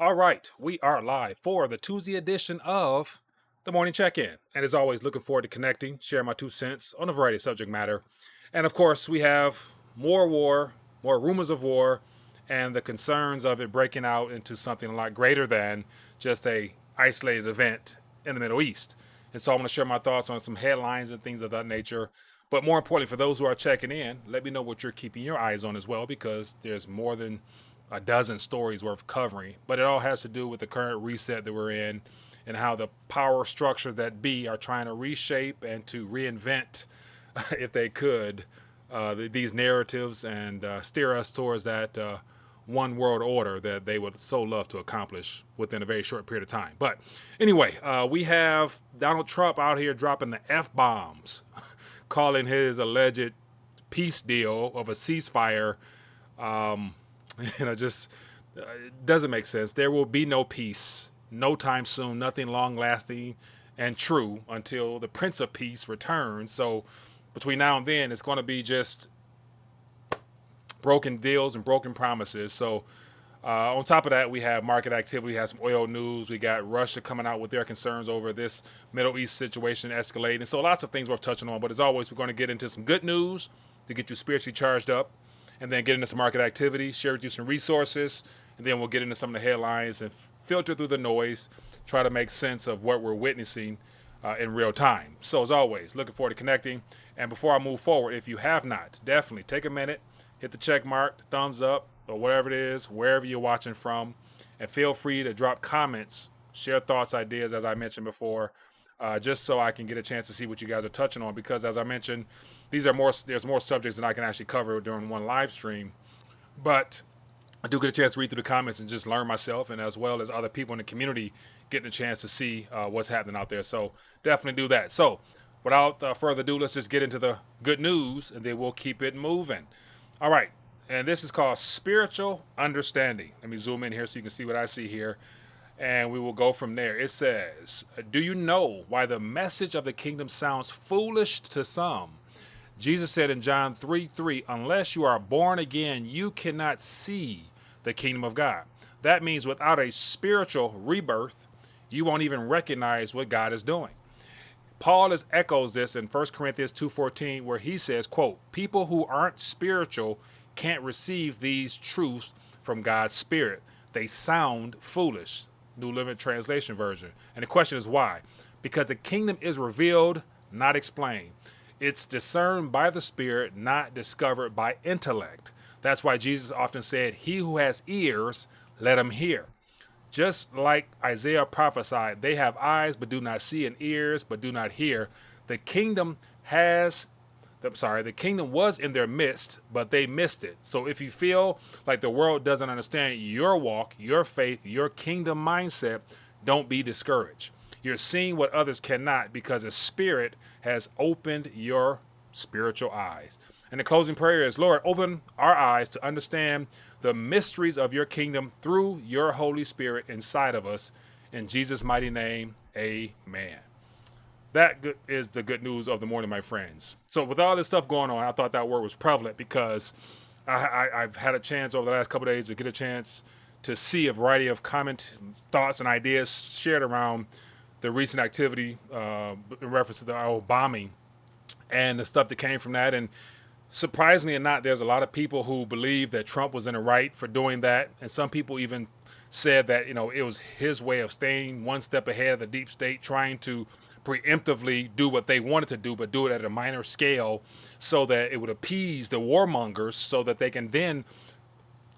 All right, we are live for the Tuesday edition of the Morning Check-In. And as always, looking forward to connecting, sharing my 2 cents on a variety of subject matter. And of course, we have more war, more rumors of war, and the concerns of it breaking out into something a lot greater than just a isolated event in the Middle East. And so I'm going to share my thoughts on some headlines and things of that nature. But more importantly, for those who are checking in, let me know what you're keeping your eyes on as well, because there's more than a dozen stories worth covering, but it all has to do with the current reset that we're in and how the power structures that be are trying to reshape and to reinvent, if they could, these narratives and steer us towards that one world order that they would so love to accomplish within a very short period of time. But anyway, we have Donald Trump out here dropping the F-bombs, calling his alleged peace deal of a ceasefire just it doesn't make sense. There will be no peace, no time soon, nothing long lasting and true until the Prince of Peace returns. So between now and then, it's going to be just broken deals and broken promises. So on top of that, we have market activity, we have some oil news. We got Russia coming out with their concerns over this Middle East situation escalating. So lots of things worth touching on. But as always, we're going to get into some good news to get you spiritually charged up, and then get into some market activity, share with you some resources, and then we'll get into some of the headlines and filter through the noise, try to make sense of what we're witnessing in real time. So as always, looking forward to connecting. And before I move forward, if you have not, definitely take a minute, hit the check mark, the thumbs up, or whatever it is, wherever you're watching from, and feel free to drop comments, share thoughts, ideas, as I mentioned before, just so I can get a chance to see what you guys are touching on, because as I mentioned, there's more subjects than I can actually cover during one live stream. But I do get a chance to read through the comments and just learn myself, and as well as other people in the community getting a chance to see what's happening out there. So definitely do that. So without further ado, let's just get into the good news, and then we'll keep it moving. All right. And this is called spiritual understanding. Let me zoom in here so you can see what I see here. And we will go from there. It says, do you know why the message of the kingdom sounds foolish to some? Jesus said in John 3:3, unless you are born again, you cannot see the kingdom of God. That means without a spiritual rebirth, you won't even recognize what God is doing. Paul echoes this in 1 Corinthians 2:14, where he says, quote, people who aren't spiritual can't receive these truths from God's Spirit. They sound foolish. New Living Translation version. And the question is why? Because the kingdom is revealed, not explained. It's discerned by the Spirit, not discovered by intellect. That's why Jesus often said, he who has ears, let him hear. Just like Isaiah prophesied, they have eyes but do not see, and ears but do not hear. The kingdom was in their midst, but they missed it. So if you feel like the world doesn't understand your walk, your faith, your kingdom mindset, don't be discouraged. You're seeing what others cannot because the Spirit has opened your spiritual eyes. And the closing prayer is, Lord, open our eyes to understand the mysteries of your kingdom through your Holy Spirit inside of us. In Jesus' mighty name, amen. That is the good news of the morning, my friends. So with all this stuff going on, I thought that word was prevalent because I've had a chance over the last couple of days to get a chance to see a variety of comment, thoughts, and ideas shared around the recent activity in reference to the bombing and the stuff that came from that. And surprisingly or not, there's a lot of people who believe that Trump was in the right for doing that. And some people even said that, it was his way of staying one step ahead of the deep state, trying to preemptively do what they wanted to do, but do it at a minor scale so that it would appease the warmongers so that they can then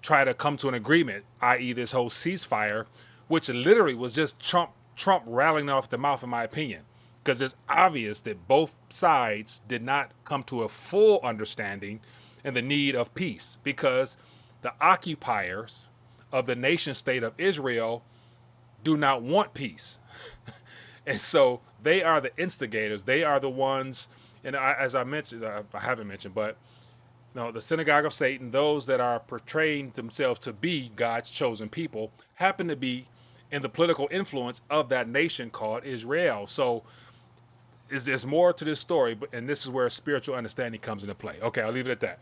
try to come to an agreement, i.e. this whole ceasefire, which literally was just Trump rattling off the mouth, in my opinion, because it's obvious that both sides did not come to a full understanding in the need of peace, because the occupiers of the nation state of Israel do not want peace. And so they are the instigators. They are the ones, and as I mentioned, I haven't mentioned, but the synagogue of Satan, those that are portraying themselves to be God's chosen people, happen to be in the political influence of that nation called Israel. So there's more to this story, and this is where spiritual understanding comes into play. Okay, I'll leave it at that.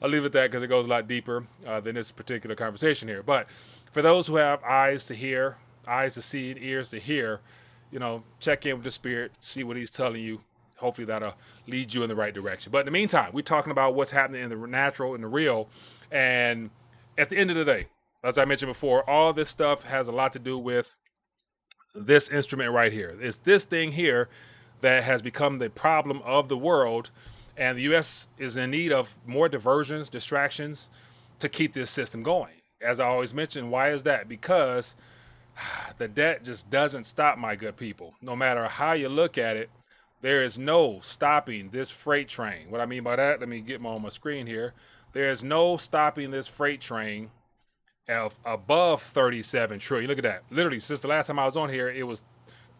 I'll leave it at that because it goes a lot deeper than this particular conversation here. But for those who have eyes to hear, eyes to see, and ears to hear, check in with the Spirit, see what He's telling you. Hopefully that'll lead you in the right direction. But in the meantime, we're talking about what's happening in the natural and the real. And at the end of the day, as I mentioned before, all this stuff has a lot to do with this instrument right here. It's this thing here that has become the problem of the world. And the U.S. is in need of more diversions, distractions to keep this system going. As I always mention, why is that? Because the debt just doesn't stop, my good people. No matter how you look at it, there is no stopping this freight train. What I mean by that, let me get on my screen here. There is no stopping this freight train of above 37 trillion. Look at that. Literally, since the last time I was on here, it was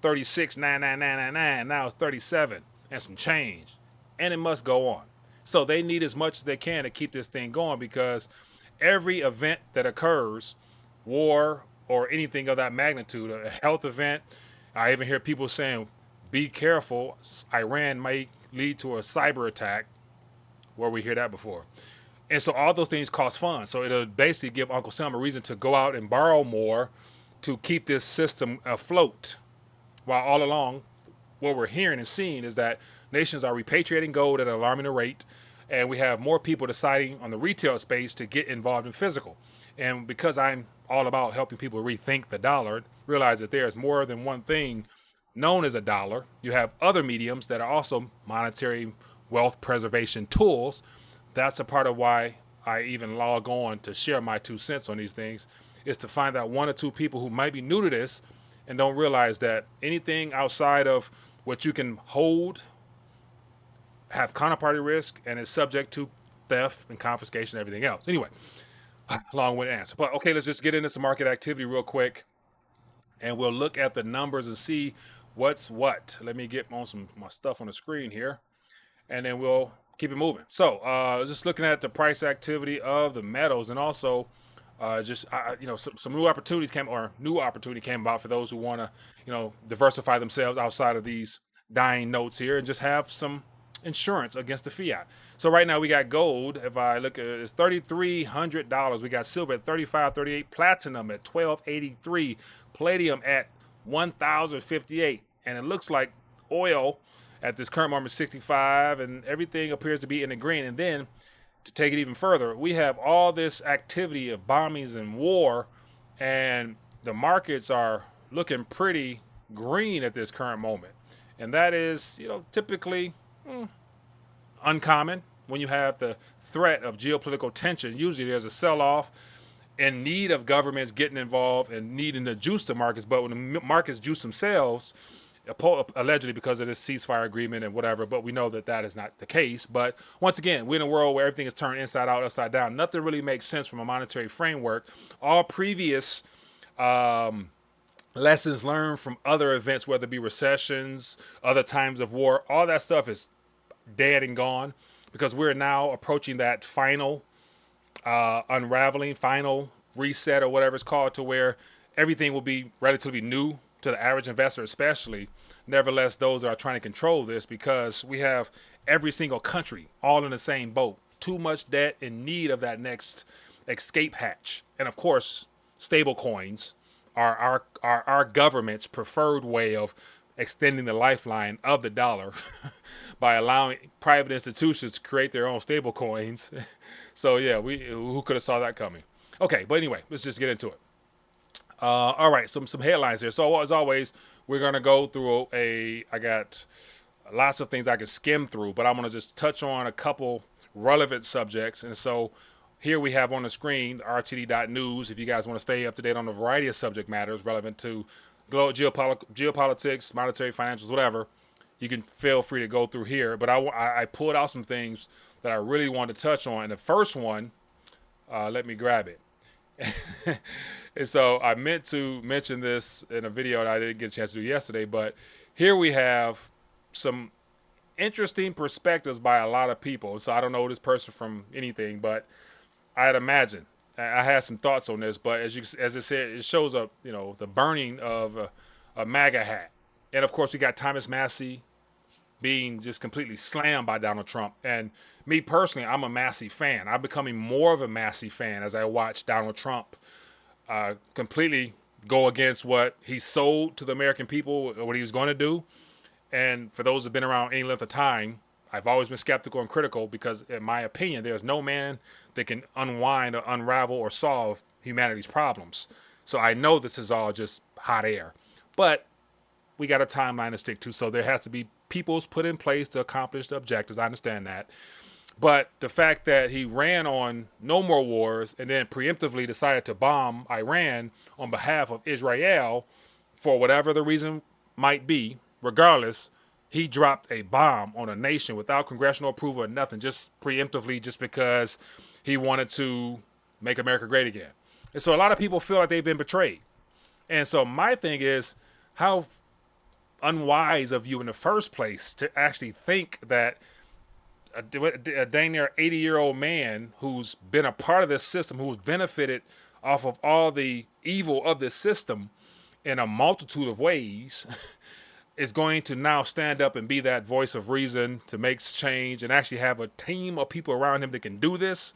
36,99999. Now it's 37 and some change. And it must go on. So they need as much as they can to keep this thing going, because every event that occurs, war or anything of that magnitude, a health event, I even hear people saying, be careful, Iran might lead to a cyber attack. Where we hear that before. And so all those things cost funds. So it'll basically give Uncle Sam a reason to go out and borrow more to keep this system afloat. While all along, what we're hearing and seeing is that nations are repatriating gold at an alarming rate, and we have more people deciding on the retail space to get involved in physical. And because I'm all about helping people rethink the dollar, realize that there's more than one thing known as a dollar. You have other mediums that are also monetary wealth preservation tools. That's a part of why I even log on to share my 2 cents on these things, is to find out 1 or 2 people who might be new to this and don't realize that anything outside of what you can hold have counterparty risk and is subject to theft and confiscation and everything else. Anyway, long-winded answer. But okay, let's just get into some market activity real quick, and we'll look at the numbers and see what's what. Let me get on my stuff on the screen here, and then we'll keep it moving. So just looking at the price activity of the metals, and also some new opportunity came about for those who want to diversify themselves outside of these dying notes here and just have some insurance against the fiat. So right now we got gold. If I look at it, it's $3,300. We got silver at $35.38, platinum at $12.83, palladium at $1,058, and it looks like oil at this current moment is 65, and everything appears to be in the green. And then to take it even further, we have all this activity of bombings and war, and the markets are looking pretty green at this current moment. And that is, typically uncommon when you have the threat of geopolitical tension. Usually there's a sell-off in need of governments getting involved and needing to juice the markets. But when the markets juice themselves, allegedly because of this ceasefire agreement and whatever, but we know that that is not the case. But once again, we're in a world where everything is turned inside out, upside down. Nothing really makes sense from a monetary framework. All previous lessons learned from other events, whether it be recessions, other times of war, all that stuff is dead and gone, because we're now approaching that final unraveling, final reset, or whatever it's called, to where everything will be relatively new to the average investor, especially. Nevertheless, those that are trying to control this, because we have every single country all in the same boat. Too much debt, in need of that next escape hatch. And of course, stable coins are our government's preferred way of extending the lifeline of the dollar by allowing private institutions to create their own stable coins. So yeah, who could have saw that coming? Okay, but anyway, let's just get into it. All right, some headlines here. So as always, we're gonna go through I got lots of things I can skim through, but I'm gonna just touch on a couple relevant subjects. And so here we have on the screen rtd.news. If you guys want to stay up to date on a variety of subject matters relevant to geopolitics, monetary, financials, whatever, you can feel free to go through here. But I pulled out some things that I really wanted to touch on. And the first one, let me grab it. And so I meant to mention this in a video that I didn't get a chance to do yesterday, but here we have some interesting perspectives by a lot of people. So I don't know this person from anything, but I'd imagine I had some thoughts on this. But as it said, it shows up, the burning of a MAGA hat, and of course we got Thomas Massey being just completely slammed by Donald Trump. And me personally, I'm a Massey fan. I'm becoming more of a Massey fan as I watch Donald Trump completely go against what he sold to the American people, what he was going to do. And for those who've been around any length of time, I've always been skeptical and critical because, in my opinion, there's no man that can unwind or unravel or solve humanity's problems. So I know this is all just hot air. But we got a timeline to stick to. So there has to be peoples put in place to accomplish the objectives. I understand that. But the fact that he ran on no more wars and then preemptively decided to bomb Iran on behalf of Israel for whatever the reason might be, regardless, he dropped a bomb on a nation without congressional approval or nothing, just preemptively, just because he wanted to make America great again. And so a lot of people feel like they've been betrayed. And so my thing is, how unwise of you in the first place to actually think that a dang near 80-year-old man who's been a part of this system, who's benefited off of all the evil of this system in a multitude of ways, is going to now stand up and be that voice of reason to make change and actually have a team of people around him that can do this.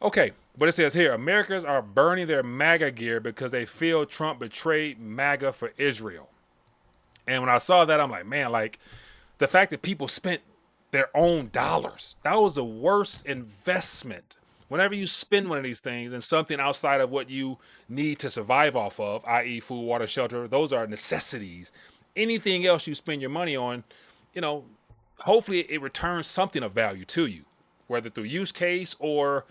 Okay, but it says here, Americans are burning their MAGA gear because they feel Trump betrayed MAGA for Israel. And when I saw that, I'm like, man, like the fact that people spent their own dollars, that was the worst investment. Whenever you spend one of these things and something outside of what you need to survive off of, i.e. food, water, shelter, those are necessities. Anything else you spend your money on, you know, hopefully it returns something of value to you, whether through use case or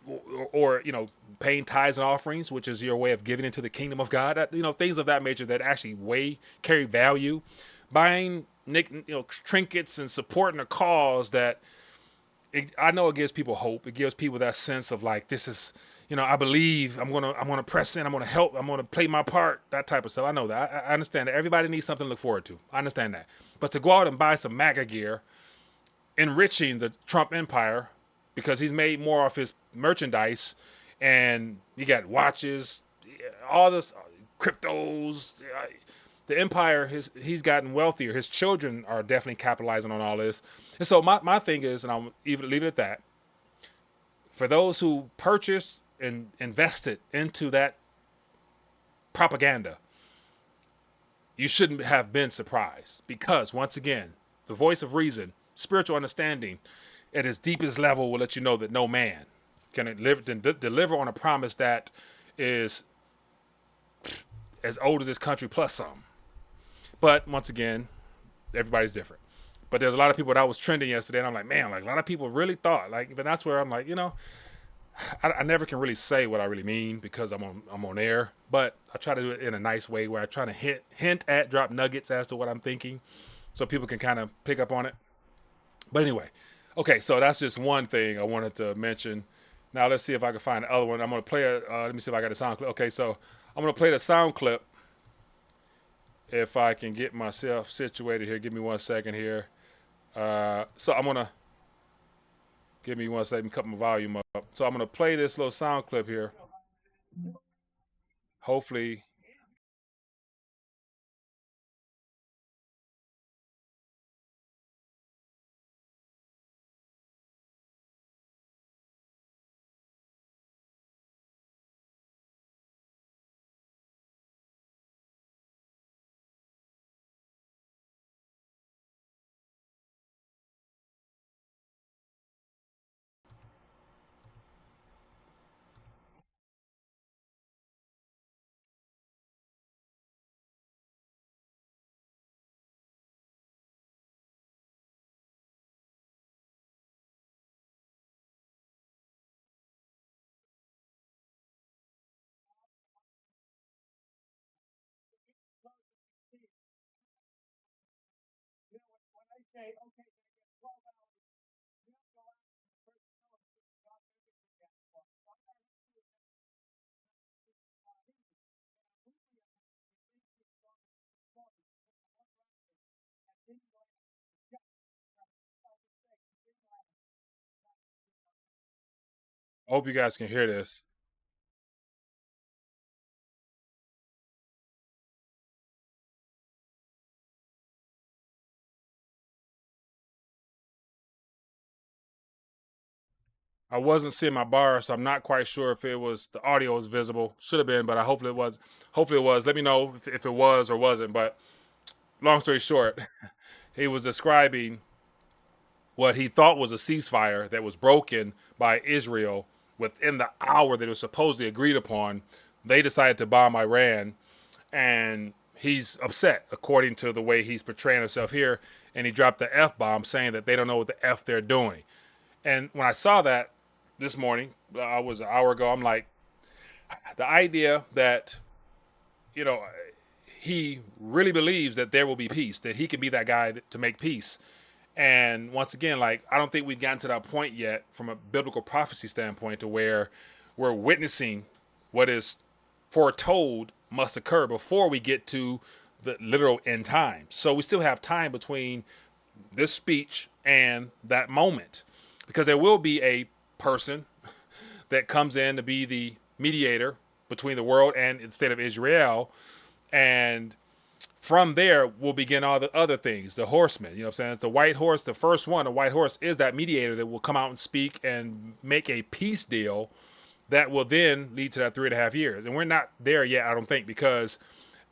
you know, paying tithes and offerings, which is your way of giving into the kingdom of God, you know, things of that nature that actually carry value. Buying trinkets and supporting a cause that I know it gives people hope. It gives people that sense of like, this is, you know, I believe I'm gonna press in, I'm gonna help, I'm gonna play my part, that type of stuff. I know that. I understand that everybody needs something to look forward to. I understand that. But to go out and buy some MAGA gear, enriching the Trump empire because he's made more off his merchandise, and you got watches, all this cryptos. The empire, he's gotten wealthier. His children are definitely capitalizing on all this. And so my thing is, and I'll even leave it at that, for those who purchased and invested into that propaganda, you shouldn't have been surprised because, once again, the voice of reason, spiritual understanding, at its deepest level will let you know that no man can deliver on a promise that is as old as this country plus some. But once again, everybody's different. But there's a lot of people that was trending yesterday, and I'm like, man, like a lot of people really thought, like, but that's where I'm like, you know, I never can really say what I really mean because I'm on air. But I try to do it in a nice way where I try to hint at, drop nuggets as to what I'm thinking, so people can kind of pick up on it. But anyway, okay, so that's just one thing I wanted to mention. Now let's see if I can find the other one. I'm gonna play a. Let me see if I got a sound clip. Okay, so I'm gonna play the sound clip. If I can get myself situated here, give me 1 second here. So I'm gonna give me 1 second, cut my volume up. So I'm gonna play this little sound clip here. Hopefully, I hope you guys can hear this. I wasn't seeing my bar, so I'm not quite sure if it was the audio was visible. Should have been, but I hopefully it was. Hopefully it was. Let me know if it was or wasn't. But long story short, he was describing what he thought was a ceasefire that was broken by Israel within the hour that it was supposedly agreed upon. They decided to bomb Iran, and he's upset according to the way he's portraying himself here. And he dropped the F bomb, saying that they don't know what the F they're doing. And when I saw that this morning, I was an hour ago, I'm like, the idea that, you know, he really believes that there will be peace, that he can be that guy to make peace. And once again, like, I don't think we've gotten to that point yet from a biblical prophecy standpoint to where we're witnessing what is foretold must occur before we get to the literal end time. So we still have time between this speech and that moment, because there will be a person that comes in to be the mediator between the world and the state of Israel. And from there, we'll begin all the other things, the horsemen. You know what I'm saying? It's the white horse, the first one. The white horse is that mediator that will come out and speak and make a peace deal that will then lead to that 3.5 years. And we're not there yet, I don't think, because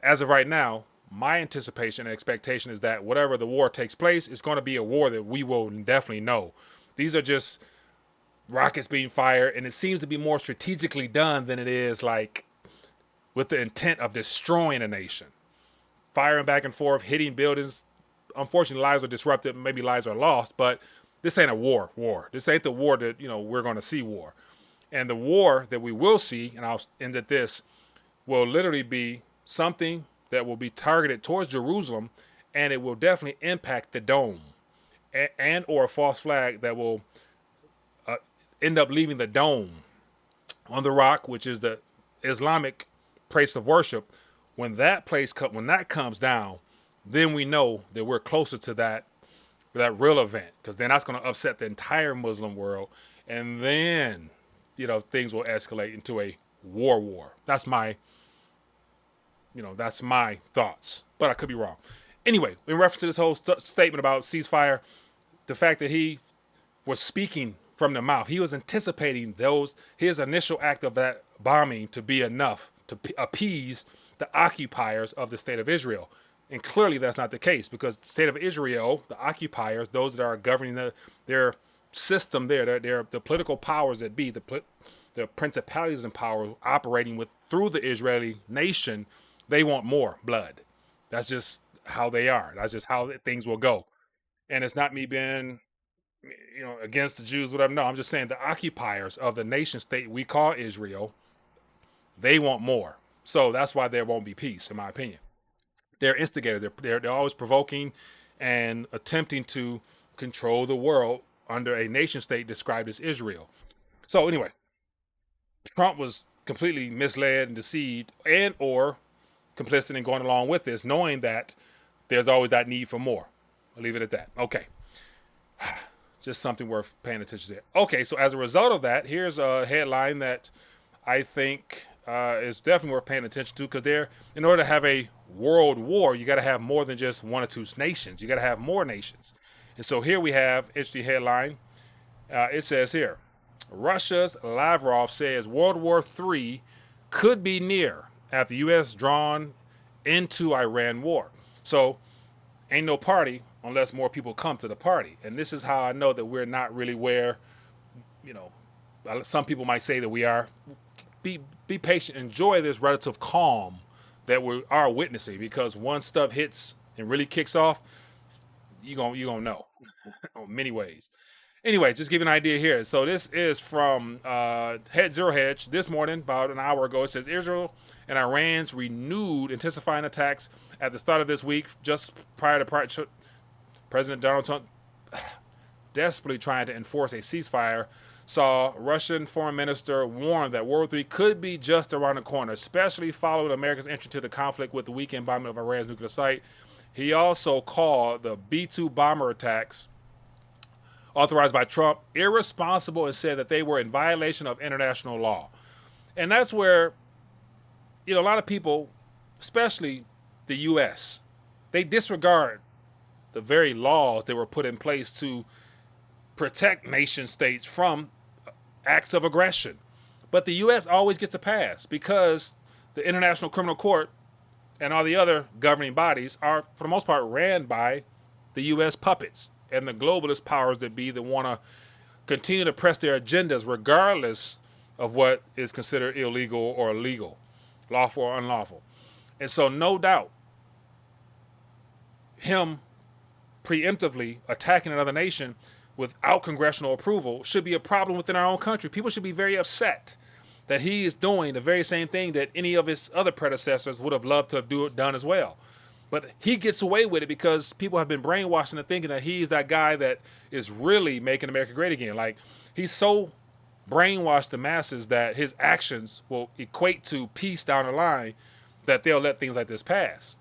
as of right now, my anticipation and expectation is that whatever the war takes place, it's going to be a war that we will definitely know. These are just rockets being fired, and it seems to be more strategically done than it is like with the intent of destroying a nation. Firing back and forth, hitting buildings. Unfortunately, lives are disrupted. Maybe lives are lost, but this ain't a war. This ain't the war that, we're going to see war. And the war that we will see, and I'll end at this, will literally be something that will be targeted towards Jerusalem, and it will definitely impact the dome and or a false flag that will end up leaving the dome on the rock, which is the Islamic place of worship. When that comes down, then we know that we're closer to that real event, because then that's going to upset the entire Muslim world, and then things will escalate into a war. That's my thoughts, but I could be wrong. Anyway, in reference to this whole statement about ceasefire, the fact that he was speaking from the mouth, he was anticipating his initial act of that bombing to be enough to appease the occupiers of the state of Israel. And clearly that's not the case, because the state of Israel, the occupiers, those that are governing their system there, they're the political powers that be, the principalities and power operating through the Israeli nation, they want more blood. That's just how they are. That's just how things will go. And it's not me being against the Jews, whatever. No, I'm just saying the occupiers of the nation state we call Israel, they want more. So that's why there won't be peace, in my opinion. They're instigators. They're always provoking and attempting to control the world under a nation state described as Israel. So anyway, Trump was completely misled and deceived and or complicit in going along with this, knowing that there's always that need for more. I'll leave it at that. Okay. Just something worth paying attention to. Okay, so as a result of that, here's a headline that I think is definitely worth paying attention to, because in order to have a world war, you got to have more than just one or two nations. You got to have more nations. And so here we have interesting headline. It says here, Russia's Lavrov says World War III could be near after U.S. drawn into Iran war. So ain't no party unless more people come to the party. And this is how I know that we're not really where, some people might say that we are. Be patient. Enjoy this relative calm that we are witnessing, because once stuff hits and really kicks off, you're gonna know in many ways. Anyway, just give you an idea here. So this is from Zero Hedge this morning, about an hour ago. It says Israel and Iran's renewed intensifying attacks at the start of this week, just prior to President Donald Trump desperately trying to enforce a ceasefire, saw Russian Foreign Minister warn that World War III could be just around the corner, especially following America's entry to the conflict with the weekend bombing of Iran's nuclear site. He also called the B-2 bomber attacks authorized by Trump irresponsible and said that they were in violation of international law. And that's where, a lot of people, especially the U.S., they disregard the very laws that were put in place to protect nation states from acts of aggression. But the U.S. always gets a pass because the International Criminal Court and all the other governing bodies are, for the most part, ran by the U.S. puppets and the globalist powers that be that want to continue to press their agendas regardless of what is considered illegal or legal, lawful or unlawful. And so no doubt him preemptively attacking another nation without congressional approval should be a problem within our own country. People should be very upset that he is doing the very same thing that any of his other predecessors would have loved to have done as well. But he gets away with it because people have been brainwashed into thinking that he's that guy that is really making America great again. Like, he's so brainwashed the masses that his actions will equate to peace down the line that they'll let things like this pass.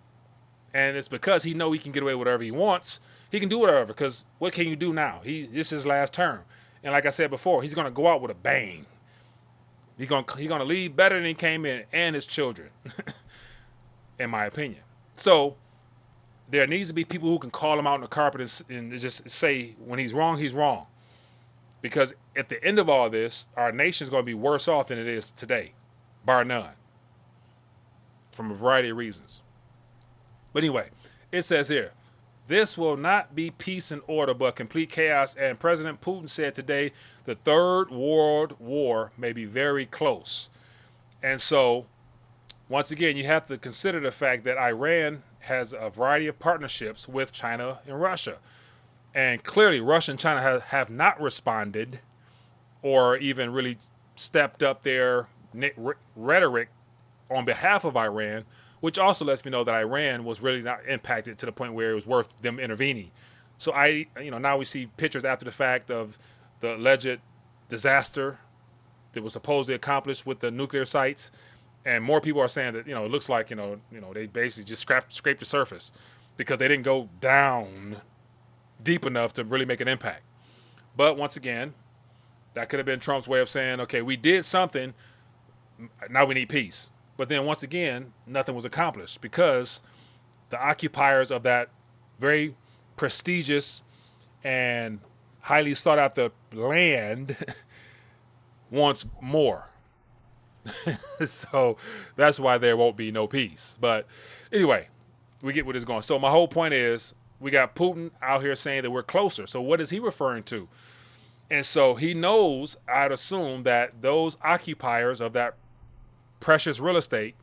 And it's because he knows he can get away with whatever he wants. He can do whatever, because what can you do now? This is his last term. And like I said before, he's going to go out with a bang. He's going to leave better than he came in, and his children, in my opinion. So there needs to be people who can call him out on the carpet and just say when he's wrong, he's wrong. Because at the end of all this, our nation is going to be worse off than it is today, bar none, from a variety of reasons. But anyway, it says here, this will not be peace and order, but complete chaos. And President Putin said today the Third World War may be very close. And so, once again, you have to consider the fact that Iran has a variety of partnerships with China and Russia. And clearly, Russia and China have not responded or even really stepped up their rhetoric on behalf of Iran, which also lets me know that Iran was really not impacted to the point where it was worth them intervening. So now we see pictures after the fact of the alleged disaster that was supposedly accomplished with the nuclear sites, and more people are saying that it looks like they basically just scraped the surface because they didn't go down deep enough to really make an impact. But once again, that could have been Trump's way of saying, okay, we did something, now we need peace. But then once again, nothing was accomplished because the occupiers of that very prestigious and highly sought after land wants more. So that's why there won't be no peace. But anyway, we get where it's going. So my whole point is we got Putin out here saying that we're closer. So what is he referring to? And so he knows, I'd assume, that those occupiers of that precious real estate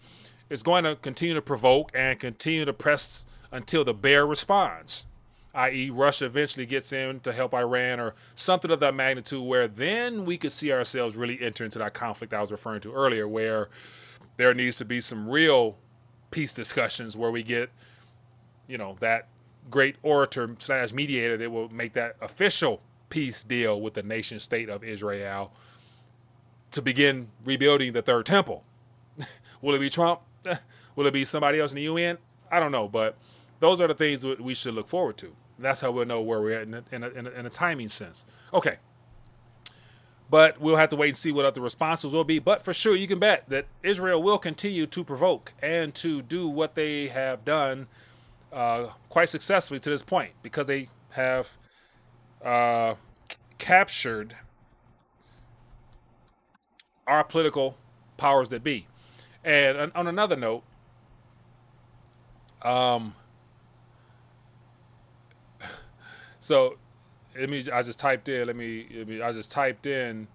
is going to continue to provoke and continue to press until the bear responds, i.e. Russia eventually gets in to help Iran or something of that magnitude, where then we could see ourselves really enter into that conflict I was referring to earlier, where there needs to be some real peace discussions where we get, that great orator / mediator that will make that official peace deal with the nation state of Israel to begin rebuilding the third temple. Will it be Trump? Will it be somebody else in the UN? I don't know, but those are the things that we should look forward to. That's how we'll know where we're at in a timing sense. Okay. But we'll have to wait and see what other responses will be. But for sure, you can bet that Israel will continue to provoke and to do what they have done quite successfully to this point, because they have captured our political powers that be. And on another note, so I just typed in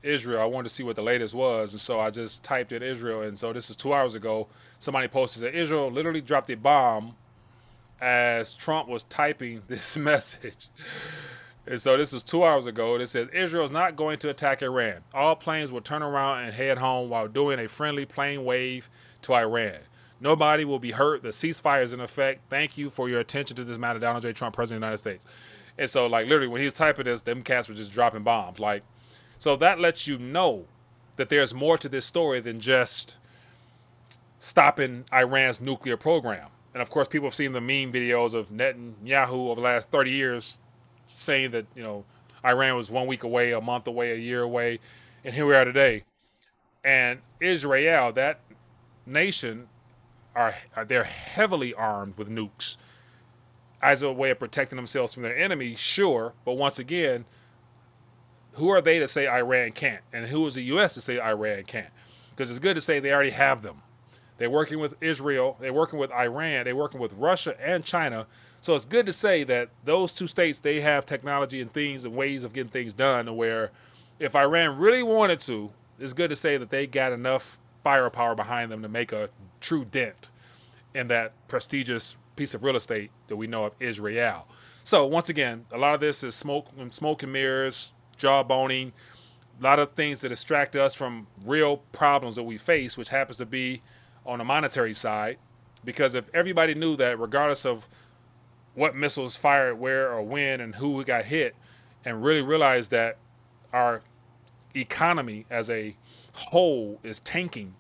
Israel. I wanted to see what the latest was, and so I just typed in Israel. And so this is 2 hours ago. Somebody posted that Israel literally dropped a bomb as Trump was typing this message. And so this was 2 hours ago. It says, Israel's not going to attack Iran. All planes will turn around and head home while doing a friendly plane wave to Iran. Nobody will be hurt. The ceasefire is in effect. Thank you for your attention to this matter. Donald J. Trump, President of the United States. And so, literally, when he was typing this, them cats were just dropping bombs. So that lets you know that there's more to this story than just stopping Iran's nuclear program. And, of course, people have seen the meme videos of Netanyahu over the last 30 years saying that, Iran was 1 week away, a month away, a year away, and here we are today. And Israel, that nation, they're heavily armed with nukes as a way of protecting themselves from their enemies, sure, but once again, who are they to say Iran can't? And who is the U.S. to say Iran can't? Because it's good to say they already have them. They're working with Israel. They're working with Iran. They're working with Russia and China. So it's good to say that those two states, they have technology and things and ways of getting things done where if Iran really wanted to, it's good to say that they got enough firepower behind them to make a true dent in that prestigious piece of real estate that we know of, Israel. So once again, a lot of this is smoke and mirrors, jawboning, a lot of things that distract us from real problems that we face, which happens to be on the monetary side. Because if everybody knew that regardless of what missiles fired where or when and who got hit, and really realized that our economy as a whole is tanking,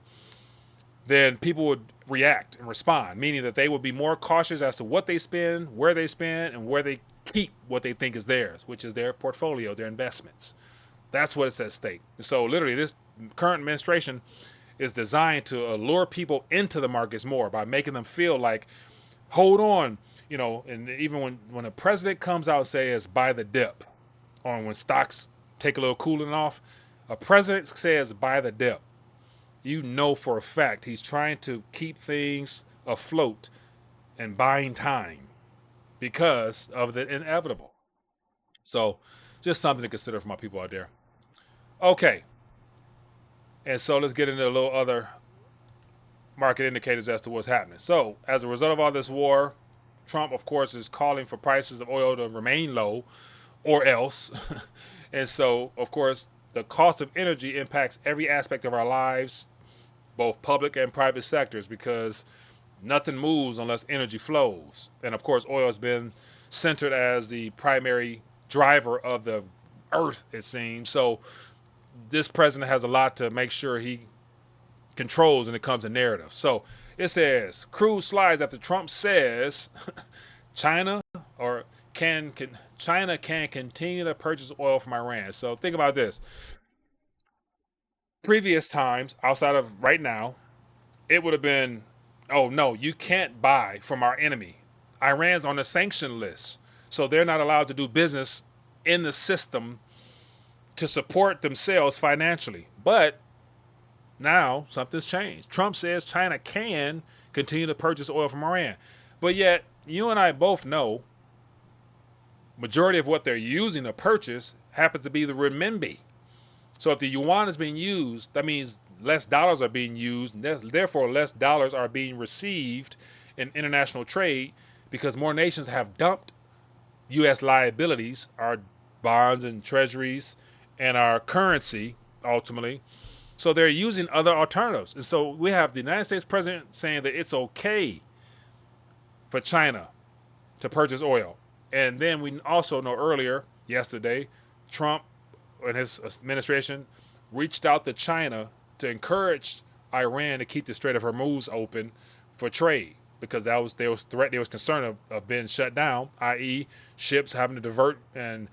then people would react and respond, meaning that they would be more cautious as to what they spend, where they spend, and where they keep what they think is theirs, which is their portfolio, their investments. That's what it's at stake. So literally, this current administration is designed to allure people into the markets more by making them feel like, hold on, and even when a president comes out and says buy the dip, or when stocks take a little cooling off, a president says buy the dip, you know for a fact he's trying to keep things afloat and buying time because of the inevitable. So just something to consider for my people out there. Okay. And so let's get into a little other market indicators as to what's happening. So as a result of all this war, Trump, of course, is calling for prices of oil to remain low or else. And so, of course, the cost of energy impacts every aspect of our lives, both public and private sectors, because nothing moves unless energy flows. And of course, oil has been centered as the primary driver of the earth, it seems. So this president has a lot to make sure he controls when it comes to narrative. So it says, crude slides after Trump says China can continue to purchase oil from Iran. So think about this. Previous times, outside of right now, it would have been, oh no, you can't buy from our enemy. Iran's on the sanction list, so they're not allowed to do business in the system to support themselves financially. But now something's changed. Trump says China can continue to purchase oil from Iran. But yet, you and I both know majority of what they're using to purchase happens to be the renminbi. So if the yuan is being used, that means less dollars are being used, and therefore less dollars are being received in international trade because more nations have dumped U.S. liabilities, our bonds and treasuries, and our currency, ultimately. So they're using other alternatives. And so we have the United States president saying that it's okay for China to purchase oil. And then we also know earlier, yesterday, Trump and his administration reached out to China to encourage Iran to keep the Strait of Hormuz open for trade, because there was concern of being shut down, i.e. ships having to divert and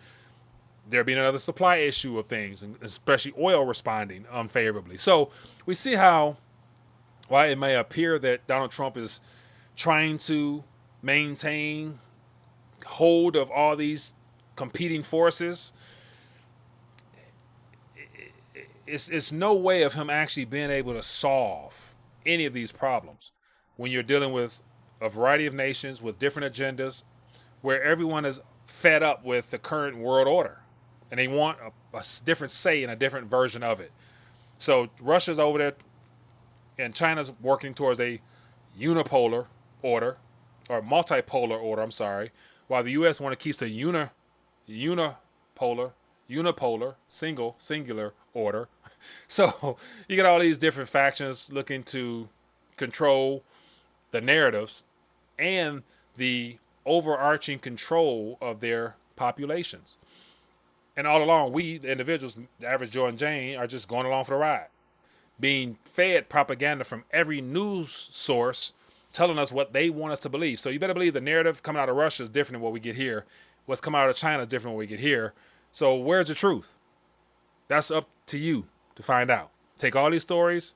there being another supply issue of things, and especially oil responding unfavorably. So we see while it may appear that Donald Trump is trying to maintain hold of all these competing forces, it's no way of him actually being able to solve any of these problems when you're dealing with a variety of nations with different agendas, where everyone is fed up with the current world order and they want a different say in a different version of it. So Russia's over there and China's working towards a unipolar order, or multipolar order, I'm sorry, while the U.S. want to keep the unipolar, singular order. So you get all these different factions looking to control the narratives and the overarching control of their populations. And all along, we, the individuals, the average Joe and Jane, are just going along for the ride, being fed propaganda from every news source telling us what they want us to believe. So you better believe the narrative coming out of Russia is different than what we get here. What's coming out of China is different than what we get here. So where's the truth? That's up to you to find out. Take all these stories,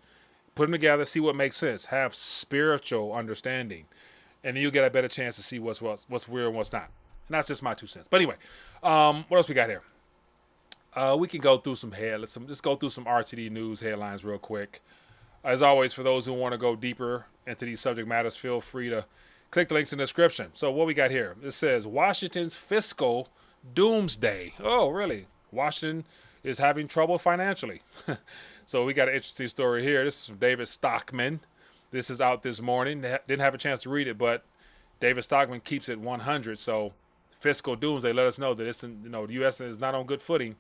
put them together, see what makes sense. Have spiritual understanding, and then you'll get a better chance to see what's real and what's not. And that's just my 2 cents. But anyway, what else we got here? We can go through some headlines. Just go through some RTD news headlines real quick. As always, for those who want to go deeper into these subject matters, feel free to click the links in the description. So what we got here? It says Washington's fiscal doomsday. Oh, really? Washington is having trouble financially. So we got an interesting story here. This is from David Stockman. This is out this morning. Didn't have a chance to read it, but David Stockman keeps it 100. So fiscal doomsday let us know that it's, the U.S. is not on good footing.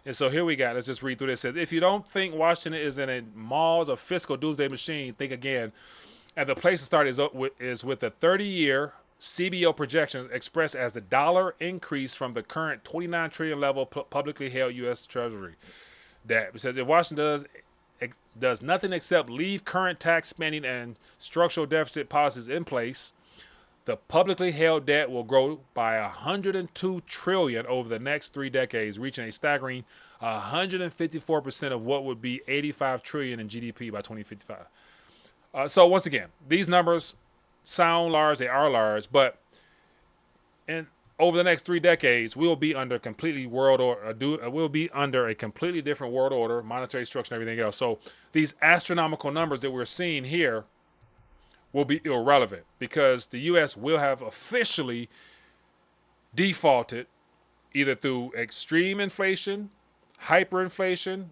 And so here we got, let's just read through this. It says, if you don't think Washington is in a maws of fiscal doomsday machine, think again. And the place to start is with the 30-year CBO projections expressed as the dollar increase from the current $29 trillion level publicly held U.S. Treasury debt. It says if Washington does nothing except leave current tax spending and structural deficit policies in place, the publicly held debt will grow by $102 trillion over the next 3 decades, reaching a staggering 154% of what would be $85 trillion in GDP by 2055. So once again, these numbers sound large, they are large, but over the next 3 decades, we'll be under completely world order. We'll be under a completely different world order, monetary structure, and everything else. So these astronomical numbers that we're seeing here will be irrelevant because the U.S. will have officially defaulted either through extreme inflation, hyperinflation,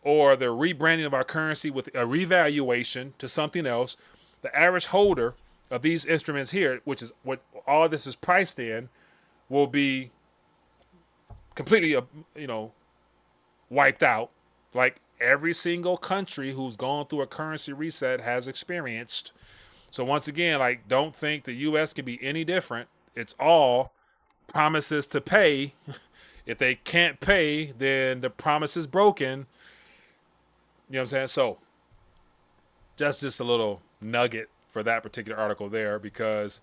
or the rebranding of our currency with a revaluation to something else. The average holder of these instruments here, which is what all this is priced in, will be completely, wiped out, like every single country who's gone through a currency reset has experienced. So once again, don't think the U.S. can be any different. It's all promises to pay. If they can't pay, then the promise is broken. You know what I'm saying? So that's just a little nugget for that particular article there, because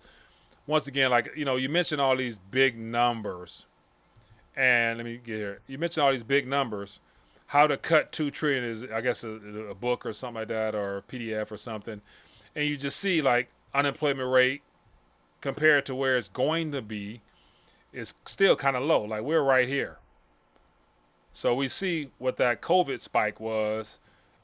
once again, you mentioned all these big numbers. And let me get here. You mentioned all these big numbers. How to cut $2 trillion is, I guess, a book or something like that, or a PDF or something. And you just see unemployment rate compared to where it's going to be is still kind of low. We're right here. So we see what that COVID spike was,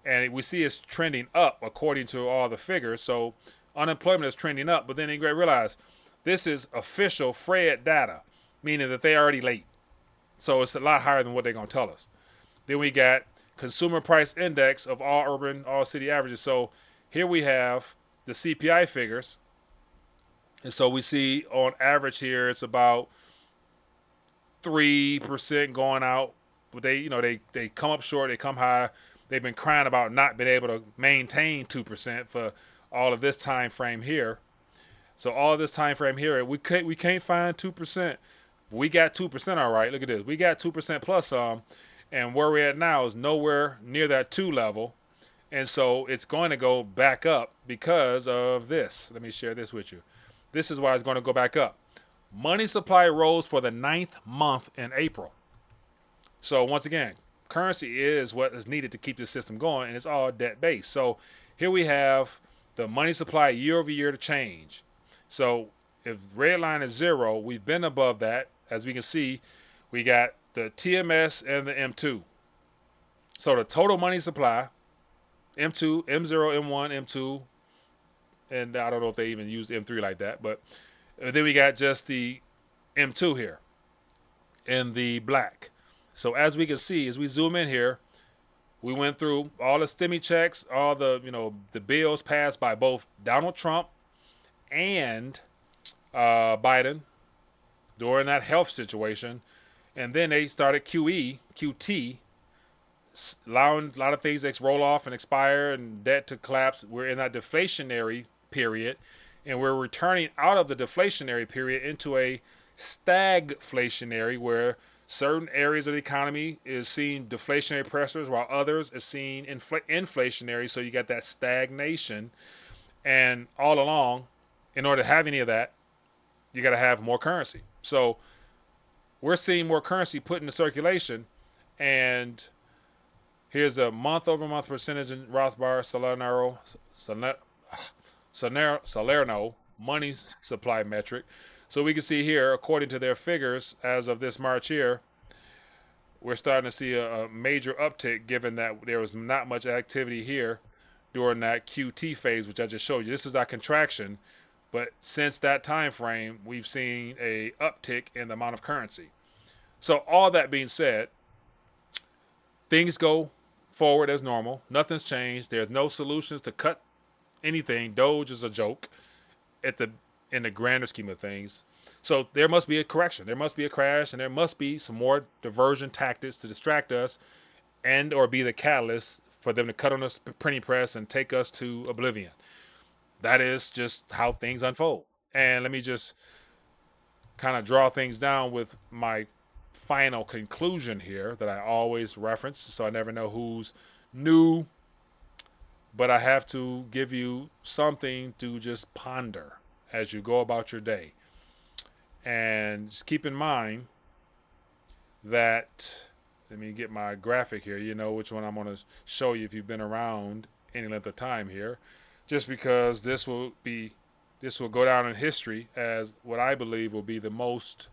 and we see it's trending up according to all the figures. So unemployment is trending up, but then you realize this is official Fed data, meaning that they're already late. So it's a lot higher than what they're going to tell us. Then we got consumer price index of all urban, all city averages. So here we have the CPI figures. And so we see on average here, it's about 3% going out. But they come up short, they come high. They've been crying about not being able to maintain 2% for all of this time frame here. So all of this time frame here, we can't find 2%. We got 2% all right. Look at this. We got 2% plus some. And where we're at now is nowhere near that 2 level. And so it's going to go back up because of this. Let me share this with you. This is why it's going to go back up. Money supply rose for the 9th month in April. So once again, currency is what is needed to keep this system going, and it's all debt-based. So here we have the money supply year over year to change. So if red line is 0, we've been above that. As we can see, we got the TMS and the M2. So the total money supply, M2, M0, M1, M2, and I don't know if they even use M3 like that, but then we got just the M2 here in the black. So as we can see, as we zoom in here, we went through all the stimmy checks, all the, the bills passed by both Donald Trump and Biden during that health situation. And then they started QT, allowing a lot of things to roll off and expire and debt to collapse. We're in that deflationary period, and we're returning out of the deflationary period into a stagflationary, where certain areas of the economy is seeing deflationary pressures while others are seeing inflationary. So you got that stagnation. And all along, in order to have any of that, you got to have more currency. So we're seeing more currency put into circulation. And here's a month-over-month percentage in Rothbard Salerno money supply metric. So we can see here, according to their figures, as of this March here, we're starting to see a major uptick, given that there was not much activity here during that QT phase, which I just showed you. This is our contraction, but since that time frame, we've seen a uptick in the amount of currency. So all that being said, things go forward as normal. Nothing's changed. There's no solutions to cut anything. Doge is a joke in the grander scheme of things. So there must be a correction. There must be a crash, and there must be some more diversion tactics to distract us and or be the catalyst for them to cut on the printing press and take us to oblivion. That is just how things unfold. And let me just kind of draw things down with my final conclusion here that I always reference, so I never know who's new, but I have to give you something to just ponder as you go about your day. And just keep in mind that, let me get my graphic here. You know which one I'm going to show you if you've been around any length of time here. Just because this will go down in history as what I believe will be the most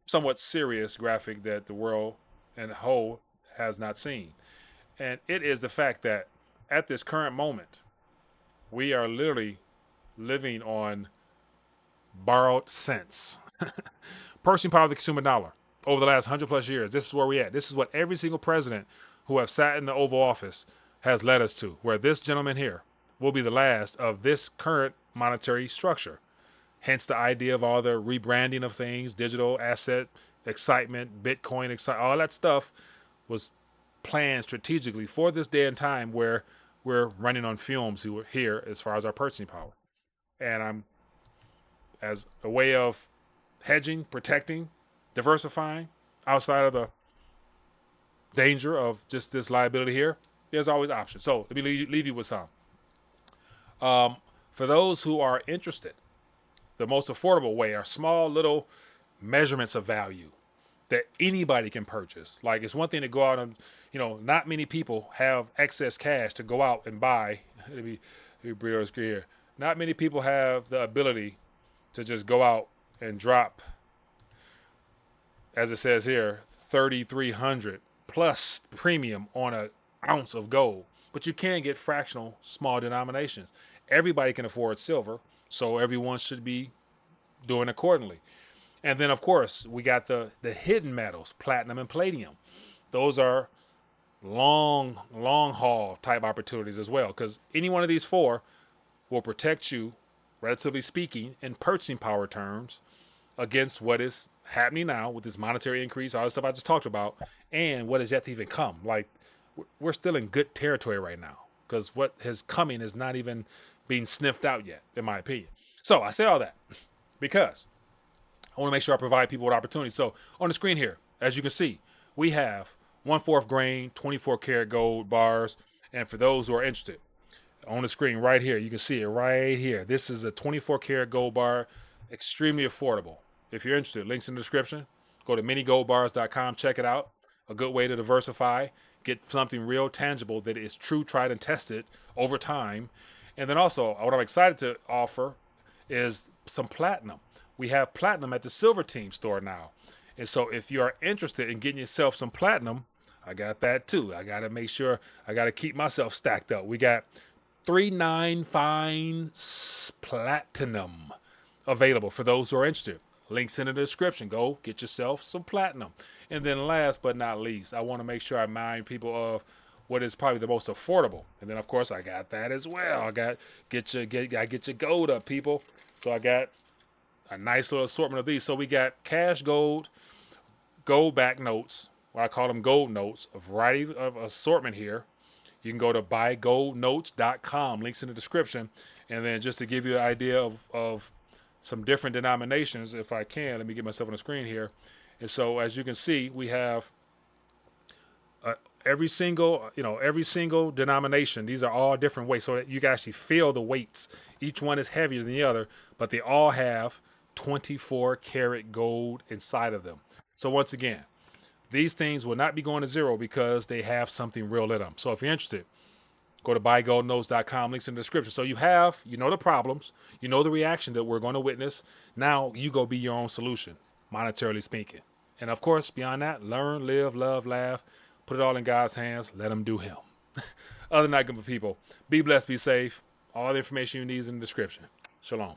somewhat serious graphic that the world in a whole has not seen. And it is the fact that at this current moment, we are literally living on borrowed cents. Purchasing power of the consumer dollar over the last 100+ years. This is where we're at. This is what every single president who have sat in the Oval Office has led us to, where this gentleman here will be the last of this current monetary structure. Hence the idea of all the rebranding of things, digital asset excitement, Bitcoin excitement, all that stuff was planned strategically for this day and time where we're running on fumes here as far as our purchasing power. And I'm, as a way of hedging, protecting, diversifying outside of the danger of just this liability here, there's always options. So let me leave you with some. For those who are interested, the most affordable way are small little measurements of value that anybody can purchase. Like, it's one thing to go out and, not many people have excess cash to go out and buy. Let me bring on the screen here. Not many people have the ability to just go out and drop, as it says here, 3,300 plus premium on an ounce of gold. But you can get fractional small denominations. Everybody can afford silver, so everyone should be doing accordingly. And then, of course, we got the hidden metals, platinum and palladium. Those are long haul type opportunities as well, because any one of these four will protect you, relatively speaking, in purchasing power terms against what is happening now with this monetary increase, all the stuff I just talked about, and what is yet to even come. Like, we're still in good territory right now, because what is coming is not even being sniffed out yet, in my opinion. So I say all that because I want to make sure I provide people with opportunities. So on the screen here, as you can see, we have 1/4 grain, 24 karat gold bars. And for those who are interested, on the screen right here, you can see it right here. This is a 24 karat gold bar, extremely affordable. If you're interested, links in the description. Go to minigoldbars.com, check it out. A good way to diversify, get something real tangible that is true, tried, and tested over time. And then also, what I'm excited to offer is some platinum. We have platinum at the Silver Team store now. And so if you are interested in getting yourself some platinum, I got that too. I got to make sure, I got to keep myself stacked up. We got 3/9 fine platinum available for those who are interested. Links in the description. Go get yourself some platinum. And then last but not least, I want to make sure I remind people of what is probably the most affordable. And then, of course, I got that as well. I got get your gold up, people. So I got a nice little assortment of these. So we got cash gold, gold back notes, what I call them gold notes, a variety of assortment here. You can go to buygoldnotes.com, links in the description. And then just to give you an idea of some different denominations, if I can, let me get myself on the screen here. And so as you can see, we have every single denomination. These are all different weights, so that you can actually feel the weights. Each one is heavier than the other, but they all have 24 karat gold inside of them. So once again, these things will not be going to zero because they have something real in them. So if you're interested, go to buygoldnotes.com, links in the description. So you know the problems, you know the reaction that we're going to witness. Now you go be your own solution. monetarily speaking. And of course, beyond that, learn, live, love, laugh, put it all in God's hands, let him do him. Other than that, good people, be blessed, be safe. All the information you need is in the description. Shalom.